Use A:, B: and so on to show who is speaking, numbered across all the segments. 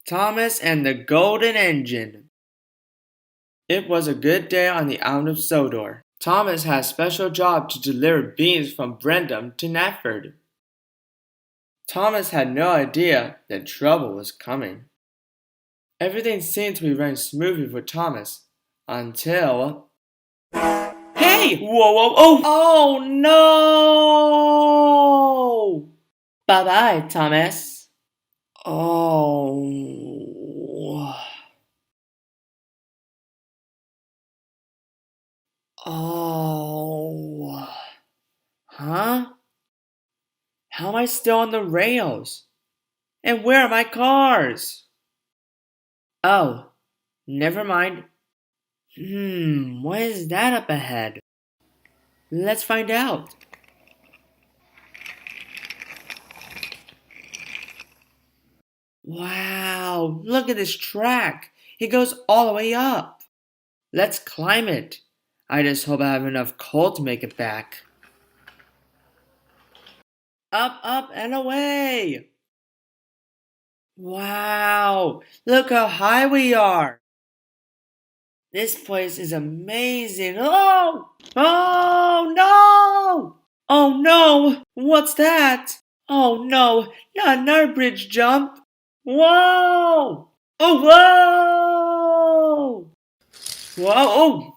A: Thomas and the Golden Engine. It was a good day on the island of Sodor. Thomas had a special job to deliver beans from Brendam to Knapford. Thomas had no idea that trouble was coming. Everything seemed to be running smoothly for Thomas until... Hey! Whoa, whoa, oh! Oh no! Bye-bye, Thomas. Oh... Oh... Huh? How am I still on the rails? And where are my cars? Oh, never mind. What is that up ahead? Let's find out. Wow, look at this track. It goes all the way up. Let's climb it. I just hope I have enough coal to make it back. Up, up, and away. Wow, look how high we are. This place is amazing. Oh! Oh no! Oh no! What's that? Oh no! Not another bridge jump! Whoa! Oh whoa! Whoa! Oh!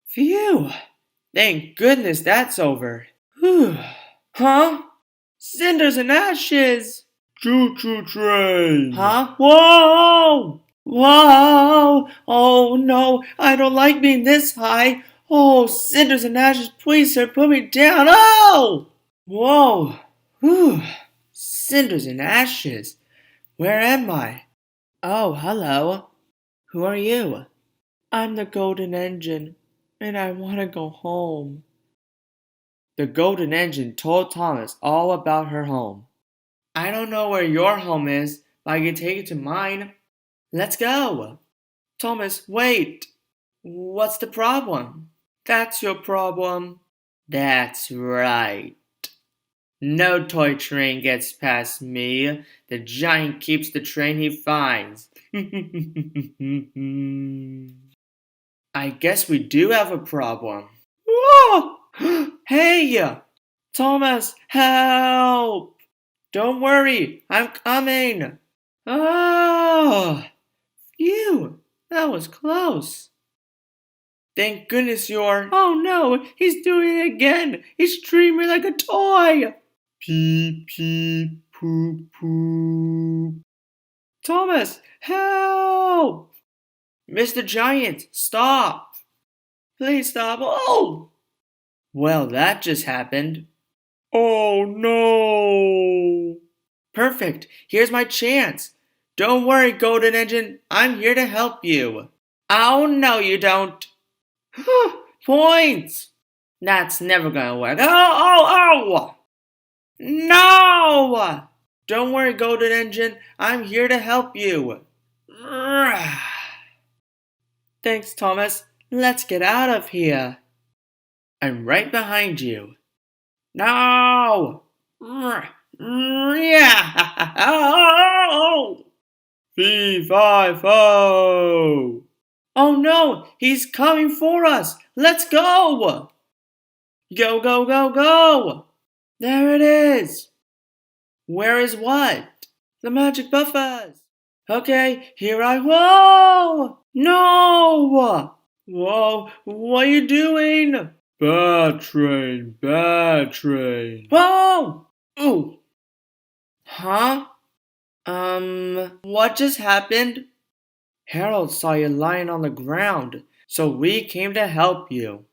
A: Phew! Thank goodness that's over. Whew! Huh? Cinders and ashes! Choo-choo train! Huh? Whoa! Whoa! Oh no! I don't like being this high! Oh, cinders and ashes, please, sir, put me down! Oh! Whoa! Whew! Cinders and ashes! Where am I? Oh, hello. Who are you? I'm the Golden Engine, and I want to go home. The Golden Engine told Thomas all about her home. I don't know where your home is, but I can take you to mine. Let's go. Thomas, wait. What's the problem? That's your problem. That's right. No toy train gets past me. The giant keeps the train he finds. I guess we do have a problem. Whoa! Hey! Thomas, help! Don't worry, I'm coming. Oh! Phew! That was close. Thank goodness you're... Oh no! He's doing it again! He's treating me like a toy! Peep, peep, poop, poop. Thomas, help! Mr. Giant, stop! Please stop. Oh! Well, that just happened. Oh no! Perfect. Here's my chance. Don't worry, Golden Engine. I'm here to help you. Oh, no, you don't. Points! That's never gonna work. Oh! No! Don't worry, Golden Engine. I'm here to help you. Thanks, Thomas. Let's get out of here. I'm right behind you. No! Fee-fi-fo! Oh no! He's coming for us! Let's go! Go, go, go, go! There it is! Where is what? The magic buffers! Okay, here I... Whoa! No! Whoa, what are you doing? Bad train, bad train. Whoa! Ooh! Huh? What just happened? Harold saw you lying on the ground, so we came to help you.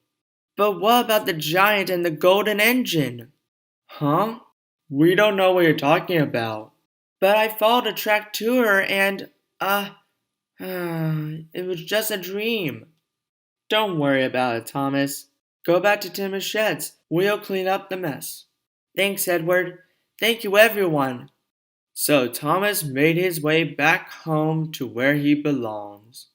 A: But what about the giant and the Golden Engine? Huh? We don't know what you're talking about. But I followed a track to her and, it was just a dream. Don't worry about it, Thomas. Go back to Tim's sheds. We'll clean up the mess. Thanks, Edward. Thank you, everyone. So Thomas made his way back home to where he belongs.